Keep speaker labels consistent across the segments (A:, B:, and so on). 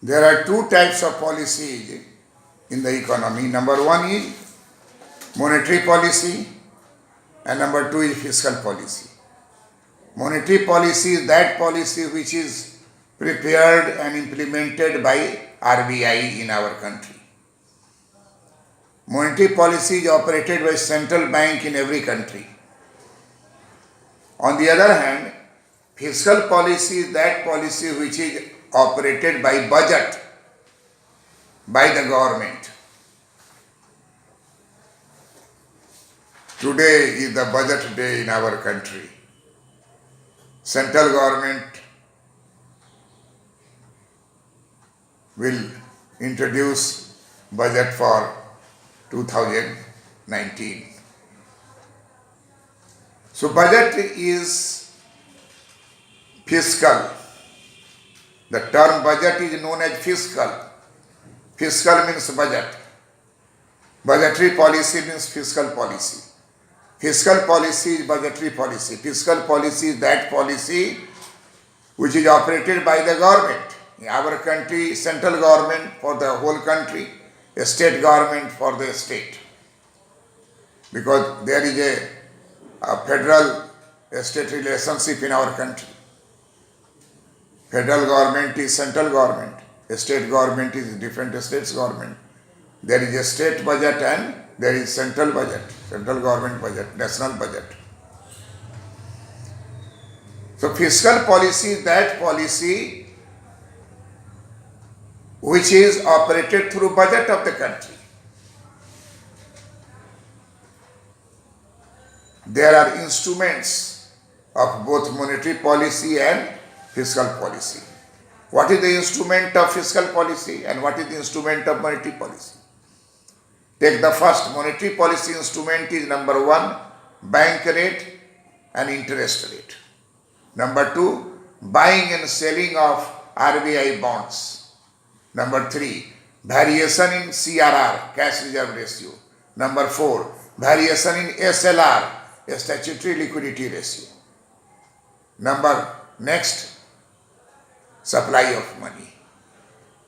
A: There are two types of policies in the economy. Number one is monetary policy and number two is fiscal policy. Monetary policy is that policy which is prepared and implemented by RBI in our country. Monetary policy is operated by central bank in every country. On the other hand, fiscal policy is that policy which is operated by budget by the government. Today is the budget day in our country. Central government will introduce budget for 2019. So budget is fiscal. The term budget is known as fiscal. Fiscal means budget. Budgetary policy means fiscal policy. Fiscal policy is budgetary policy. Fiscal policy is that policy which is operated by the government. In our country, central government for the whole country, a state government for the state. Because there is a federal-state relationship in our country. Federal government is central government. A state government is different states government. There is a state budget and there is central budget, central government budget, national budget. So fiscal policy is that policy which is operated through budget of the country. There are instruments of both monetary policy and fiscal policy. What is the instrument of fiscal policy and what is the instrument of monetary policy? Take the first. Monetary policy instrument is number one, bank rate and interest rate. Number two, buying and selling of RBI bonds. Number three, variation in CRR, cash reserve ratio. Number four, variation in SLR, a statutory liquidity ratio. Next, supply of money,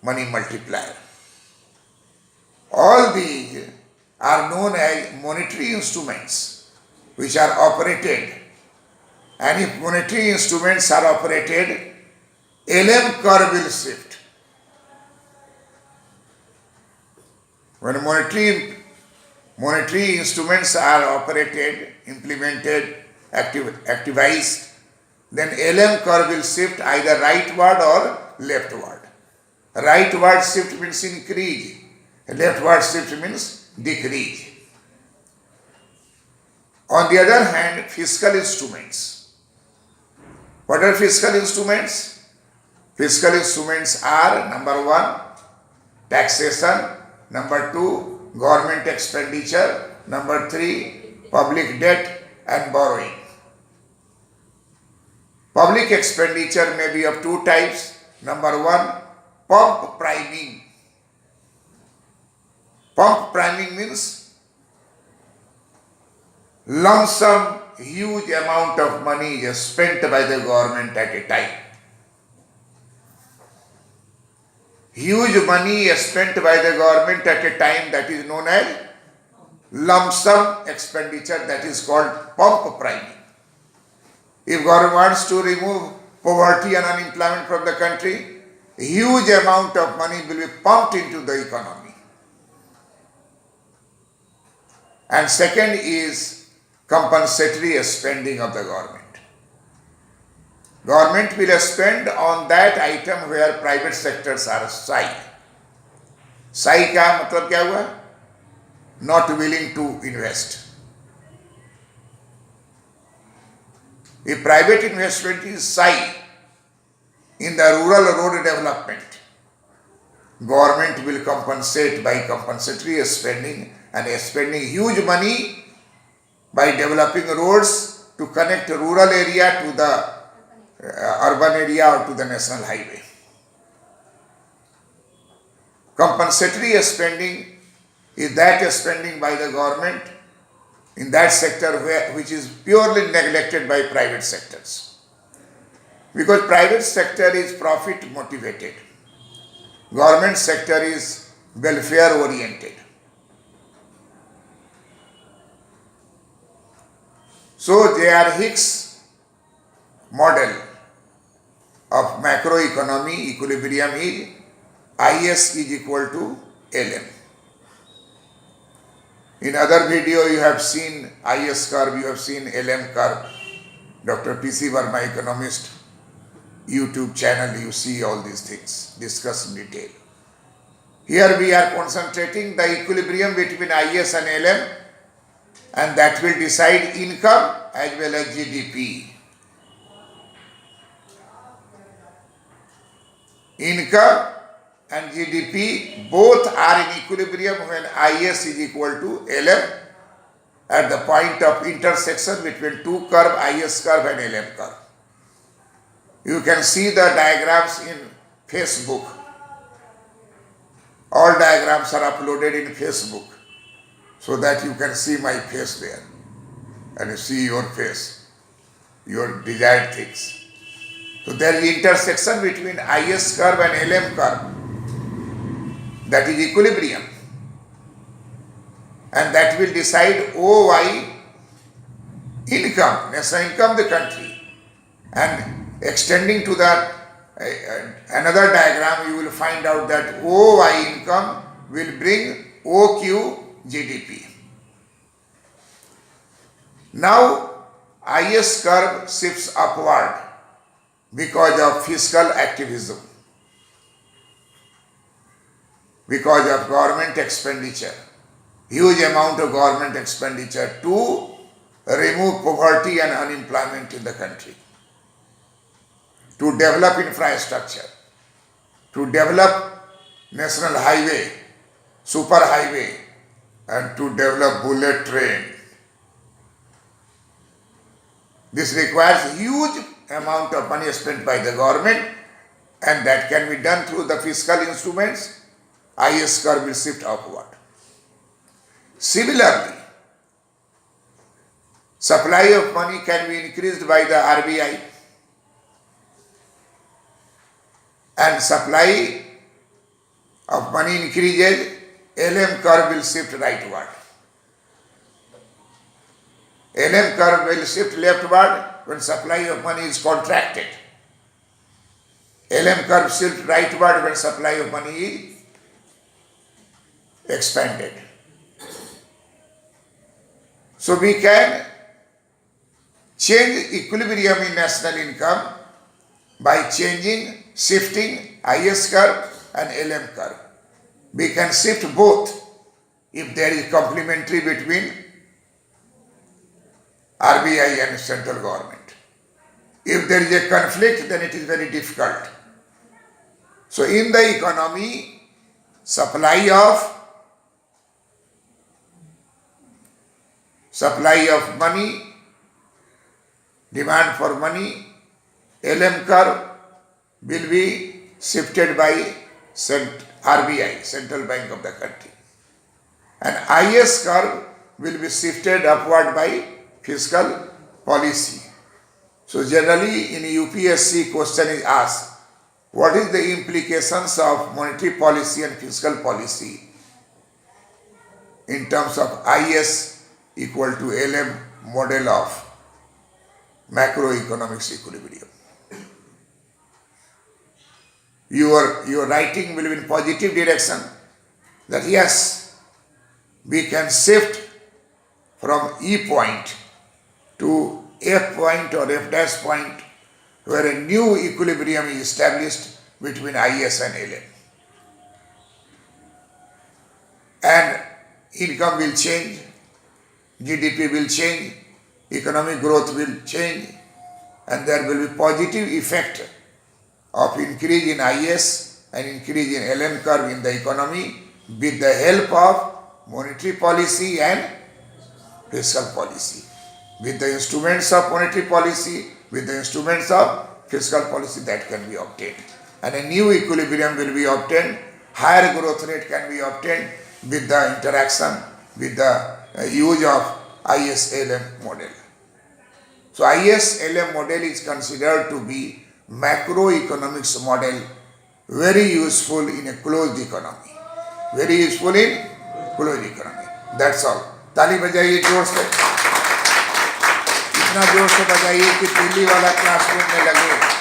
A: money multiplier. All these are known as monetary instruments which are operated, and if monetary instruments are operated, LM curve will shift. When monetary instruments are operated, implemented, activized, then LM curve will shift either rightward or leftward. Rightward shift means increase. Leftward shift means decrease. On the other hand, fiscal instruments. What are fiscal instruments? Fiscal instruments are number one, taxation. Number two, government expenditure. Number three, public debt and borrowing. Public expenditure may be of two types. Number one, pump priming. Pump priming means lump sum, huge amount of money is spent by the government at a time. Huge money is spent by the government at a time, that is known as lump sum expenditure, that is called pump priming. If government wants to remove poverty and unemployment from the country, a huge amount of money will be pumped into the economy. And second is compensatory spending of the government. Government will spend on that item where private sectors are shy. Shy का मतलब क्या हुआ? Not willing to invest. If private investment is shy in the rural road development, government will compensate by compensatory spending and spending huge money by developing roads to connect rural area to the urban area or to the national highway. Compensatory spending is that spending by the government in that sector which is purely neglected by private sectors. Because private sector is profit motivated. government sector is welfare oriented. So J.R. Hicks model of macroeconomy equilibrium is IS is equal to LM. In other video you have seen IS curve, you have seen LM curve. Dr. P.C. Verma, economist, YouTube channel, you see all these things discussed in detail. Here we are concentrating the equilibrium between IS and LM, and that will decide income as well as GDP. Income and GDP both are in equilibrium when IS is equal to LM at the point of intersection between two curve, IS curve and LM curve. You can see the diagrams in Facebook. All diagrams are uploaded in Facebook so that you can see my face there and you see your face, your desired things. So there is intersection between IS curve and LM curve. That is equilibrium. And that will decide OY income, national income of the country. And extending to that another diagram, you will find out that OY income will bring OQ GDP. Now IS curve shifts upward because of fiscal activism, because of government expenditure, huge amount of government expenditure to remove poverty and unemployment in the country, to develop infrastructure, to develop national highway, super highway, and to develop bullet train. This requires huge amount of money spent by the government, and that can be done through the fiscal instruments. IS curve will shift upward. Similarly, supply of money can be increased by the RBI, and supply of money increases, LM curve will shift rightward. LM curve will shift leftward when supply of money is contracted. LM curve shifts rightward when supply of money is expanded. So we can change equilibrium in national income by shifting IS curve and LM curve. We can shift both if there is complementary between RBI and central government. If there is a conflict, then it is very difficult. So in the economy, supply of money, demand for money, LM curve will be shifted by RBI, Central Bank of the country. And IS curve will be shifted upward by fiscal policy. So generally in UPSC question is asked, what is the implications of monetary policy and fiscal policy in terms of IS equal to LM model of macroeconomics equilibrium? Your writing will be in positive direction, that yes, we can shift from E point to F point or F dash point, where a new equilibrium is established between IS and LM. And income will change, GDP will change, economic growth will change, and there will be positive effect of increase in IS and increase in LM curve in the economy with the help of monetary policy and fiscal policy. With the instruments of monetary policy, with the instruments of fiscal policy, that can be obtained. And a new equilibrium will be obtained, higher growth rate can be obtained with the interaction, with the use of IS-LM model. So IS-LM model is considered to be macroeconomics model very useful in a closed economy. Very useful in closed economy. That's all. ताली बजाइए जोर से, इतना जोर से बजाइए कि दिल्ली वाला classroom में लगे.